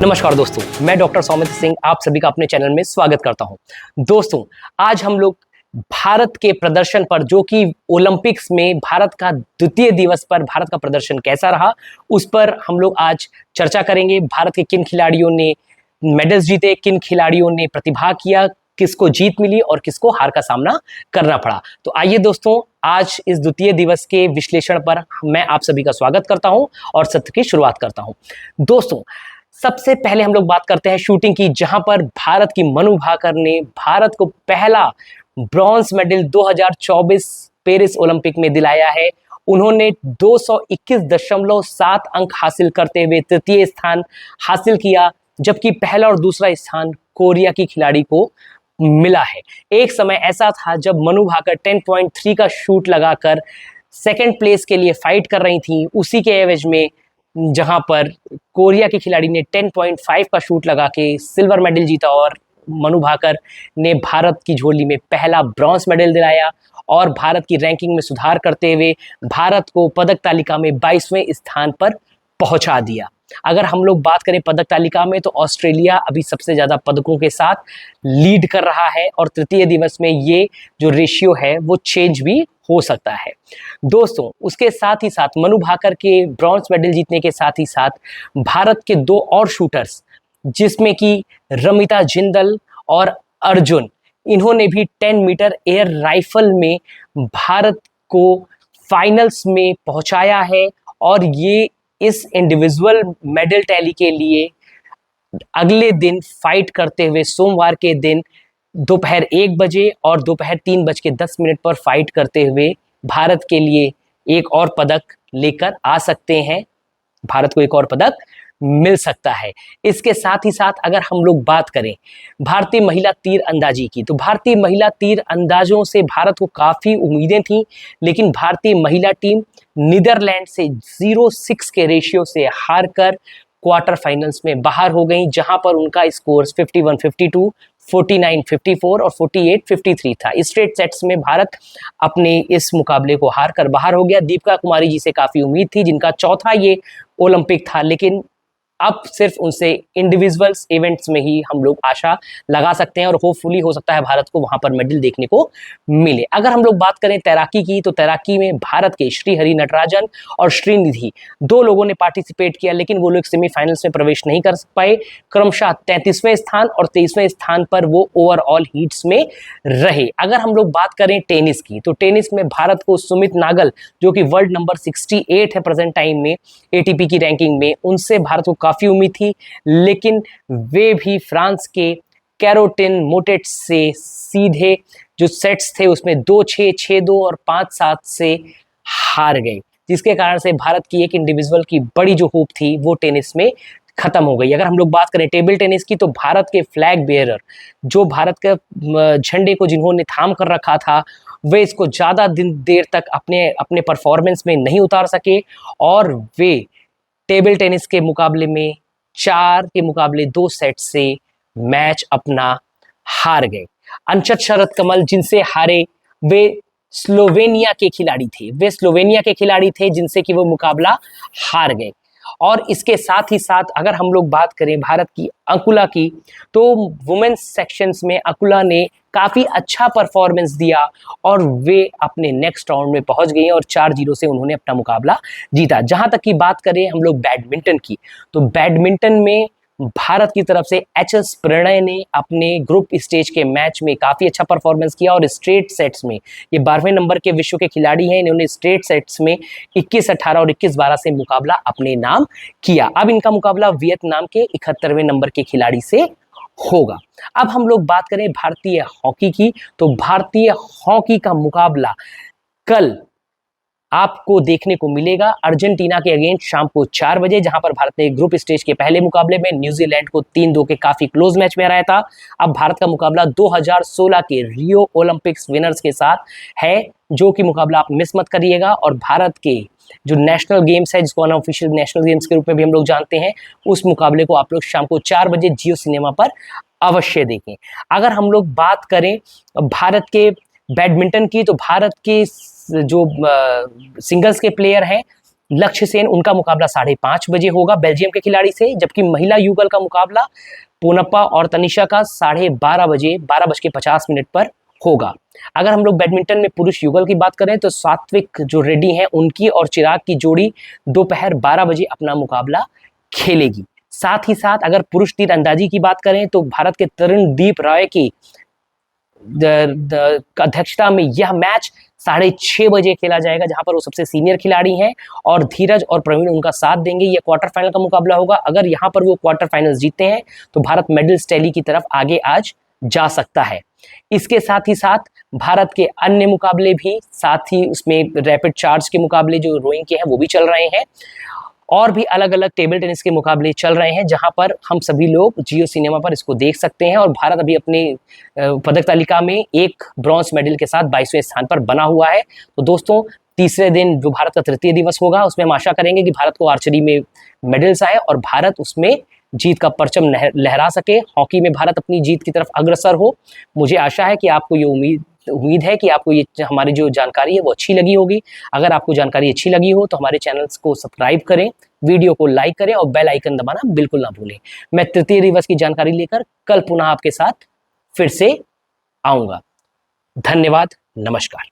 नमस्कार दोस्तों, मैं डॉक्टर सौमित्र सिंह आप सभी का अपने चैनल में स्वागत करता हूं। दोस्तों, आज हम लोग भारत के प्रदर्शन पर, जो कि ओलंपिक्स में भारत का द्वितीय दिवस पर भारत का प्रदर्शन कैसा रहा, उस पर हम लोग आज चर्चा करेंगे। भारत के किन खिलाड़ियों ने मेडल्स जीते, किन खिलाड़ियों ने प्रतिभाग किया, किसको जीत मिली और किसको हार का सामना करना पड़ा। तो आइए दोस्तों, आज इस द्वितीय दिवस के विश्लेषण पर मैं आप सभी का स्वागत करता हूं और सत्र की शुरुआत करता हूं। दोस्तों, सबसे पहले हम लोग बात करते हैं शूटिंग की, जहां पर भारत की मनु भाकर ने भारत को पहला ब्रॉन्ज मेडल 2024 पेरिस ओलंपिक में दिलाया है। उन्होंने 221.7 अंक हासिल करते हुए तृतीय स्थान हासिल किया, जबकि पहला और दूसरा स्थान कोरिया की खिलाड़ी को मिला है। एक समय ऐसा था जब मनु भाकर 10.3 का शूट लगाकर सेकेंड प्लेस के लिए फाइट कर रही थी, उसी के एवज में जहां पर कोरिया की खिलाड़ी ने 10.5 का शूट लगा के सिल्वर मेडल जीता और मनु भाकर ने भारत की झोली में पहला ब्रॉन्ज मेडल दिलाया और भारत की रैंकिंग में सुधार करते हुए भारत को पदक तालिका में 22वें स्थान पर पहुंचा दिया। अगर हम लोग बात करें पदक तालिका में, तो ऑस्ट्रेलिया अभी सबसे ज्यादा पदकों के साथ लीड कर रहा है और तृतीय दिवस में ये जो रेशियो है वो चेंज भी हो सकता है। दोस्तों, उसके साथ ही साथ मनु भाकर के ब्रॉन्ज मेडल जीतने के साथ ही साथ भारत के दो और शूटर्स, जिसमें कि रमिता जिंदल और अर्जुन, इन्होंने भी 10 मीटर एयर राइफल में भारत को फाइनल्स में पहुंचाया है और ये इस इंडिविजुअल मेडल टैली के लिए अगले दिन फाइट करते हुए सोमवार के दिन दोपहर 1 बजे और दोपहर 3:10 पर फाइट करते हुए भारत के लिए एक और पदक लेकर आ सकते हैं। भारत को एक और पदक मिल सकता है। इसके साथ ही साथ अगर हम लोग बात करें भारतीय महिला तीर अंदाजी की, तो भारतीय महिला तीर अंदाजों से भारत को काफ़ी उम्मीदें थीं, लेकिन भारतीय महिला टीम नीदरलैंड से 0-6 के रेशियो से हारकर क्वार्टर फाइनल्स में बाहर हो गई, जहां पर उनका स्कोर 51-52, 49-54 और 48-53 था। स्ट्रेट सेट्स में भारत अपने इस मुकाबले को हार कर बाहर हो गया। दीपिका कुमारी जी से काफ़ी उम्मीद थी, जिनका चौथा ये ओलंपिक था, लेकिन अब सिर्फ उनसे इंडिविजुअल्स इवेंट्स में ही हम लोग आशा लगा सकते हैं और होपफुली हो सकता है भारत को वहां पर मेडल देखने को मिले। अगर हम लोग बात करें तैराकी की, तो तैराकी में भारत के श्रीहरि नटराजन और श्रीनिधि दो लोगों ने पार्टिसिपेट किया, लेकिन वो लोग सेमीफाइनल्स में प्रवेश नहीं कर पाए। क्रमशः 33वें स्थान और 23वें स्थान पर वो ओवरऑल हीट्स में रहे। अगर हम लोग बात करें टेनिस की, तो टेनिस में भारत को सुमित नागल, जो कि वर्ल्ड नंबर 68 है प्रेजेंट टाइम में एटीपी की रैंकिंग में, उनसे भारत को काफी उम्मीद थी, लेकिन वे भी फ्रांस के कैरोटिन मोटेट से सीधे जो सेट्स थे उसमें 2-6, 6-2 और 5-7 से हार गए, जिसके कारण से भारत की एक इंडिविजुअल की बड़ी जो होप थी वो टेनिस में खत्म हो गई। अगर हम लोग बात करें टेबल टेनिस की, तो भारत के फ्लैग बेयरर, जो भारत के झंडे को जिन्होंने थाम कर रखा था, वे इसको ज्यादा देर तक अपने परफॉर्मेंस में नहीं उतार सके और वे टेबल टेनिस के मुकाबले में 4 के मुकाबले 2 सेट से मैच अपना हार गए। अंशत शरद कमल जिनसे हारे, वे स्लोवेनिया के खिलाड़ी थे जिनसे कि वो मुकाबला हार गए। और इसके साथ ही साथ अगर हम लोग बात करें भारत की अंकुला की, तो वुमेन्स सेक्शंस में अंकुला ने काफी अच्छा परफॉर्मेंस दिया और वे अपने नेक्स्ट राउंड में पहुंच गई और 4-0 से उन्होंने अपना मुकाबला जीता। जहां तक की बात करें हम लोग बैडमिंटन की, तो बैडमिंटन में भारत की तरफ से एच.एस. प्रणय ने अपने ग्रुप स्टेज के मैच में काफी अच्छा परफॉर्मेंस किया और स्ट्रेट सेट्स में, ये 12वें नंबर के विश्व के खिलाड़ी हैं, इन्होंने स्ट्रेट सेट्स में 21-18 और 21-12 से मुकाबला अपने नाम किया। अब इनका मुकाबला वियतनाम के 71वें नंबर के खिलाड़ी से होगा। अब हम लोग बात करें भारतीय हॉकी की, तो भारतीय हॉकी का मुकाबला कल आपको देखने को मिलेगा अर्जेंटीना के अगेंस्ट शाम को 4 बजे, जहां पर भारत ने ग्रुप स्टेज के पहले मुकाबले में न्यूजीलैंड को 3-2 के काफी क्लोज मैच में हराया था। अब भारत का मुकाबला 2016 के रियो ओलंपिक्स विनर्स के साथ है, जो कि मुकाबला आप मिस मत करिएगा। और भारत के जो नेशनल गेम्स है, जिसको अनऑफिशियल नेशनल गेम्स के रूप में भी हम लोग जानते हैं, उस मुकाबले को आप लोग शाम को 4 बजे जियो सिनेमा पर अवश्य देखें। अगर हम लोग बात करें भारत के बैडमिंटन की, तो भारत के जो सिंगल्स के प्लेयर हैं लक्ष्य सेन, उनका मुकाबला 5:30 बजे होगा बेल्जियम के खिलाड़ी से, जबकि महिला युगल का मुकाबला पोनप्पा और तनिषा का 12:30 बजे 12:50 पर होगा। अगर हम लोग बैडमिंटन में पुरुष युगल की बात करें तो सात्विक जो रेड्डी हैं उनकी और चिराग की जोड़ी दोपहर 12 बजे अपना मुकाबला खेलेगी। साथ ही साथ अगर पुरुष तीरंदाजी की बात करें तो भारत के तरुणदीप राय की अध्यक्षता में यह मैच 6:30 बजे खेला जाएगा, जहां पर वो सबसे सीनियर खिलाड़ी हैं और धीरज और प्रवीण उनका साथ देंगे। यह क्वार्टर फाइनल का मुकाबला होगा। अगर यहां पर वो क्वार्टर फाइनल जीतते हैं तो भारत मेडल्स टैली की तरफ आगे आज जा सकता है। इसके साथ ही साथ भारत के अन्य मुकाबले भी, साथ ही उसमें रैपिड चार्ज के मुकाबले जो रोइंग के हैं वो भी चल रहे हैं, और भी अलग अलग टेबल टेनिस के मुकाबले चल रहे हैं, जहां पर हम सभी लोग जियो सिनेमा पर इसको देख सकते हैं। और भारत अभी अपने पदक तालिका में एक ब्रॉन्ज मेडल के साथ 22वें स्थान पर बना हुआ है। तो दोस्तों, तीसरे दिन जो भारत का तृतीय दिवस होगा उसमें हम आशा करेंगे कि भारत को आर्चरी में मेडल्स आए और भारत उसमें जीत का परचम लहरा सके। हॉकी में भारत अपनी जीत की तरफ अग्रसर हो। मुझे आशा है कि आपको ये उम्मीद है कि आपको ये हमारी जो जानकारी है वो अच्छी लगी होगी। अगर आपको जानकारी अच्छी लगी हो तो हमारे चैनल्स को सब्सक्राइब करें, वीडियो को लाइक करें और बेल आइकन दबाना बिल्कुल ना भूलें। मैं तृतीय दिवस की जानकारी लेकर कल पुनः आपके साथ फिर से आऊंगा। धन्यवाद, नमस्कार।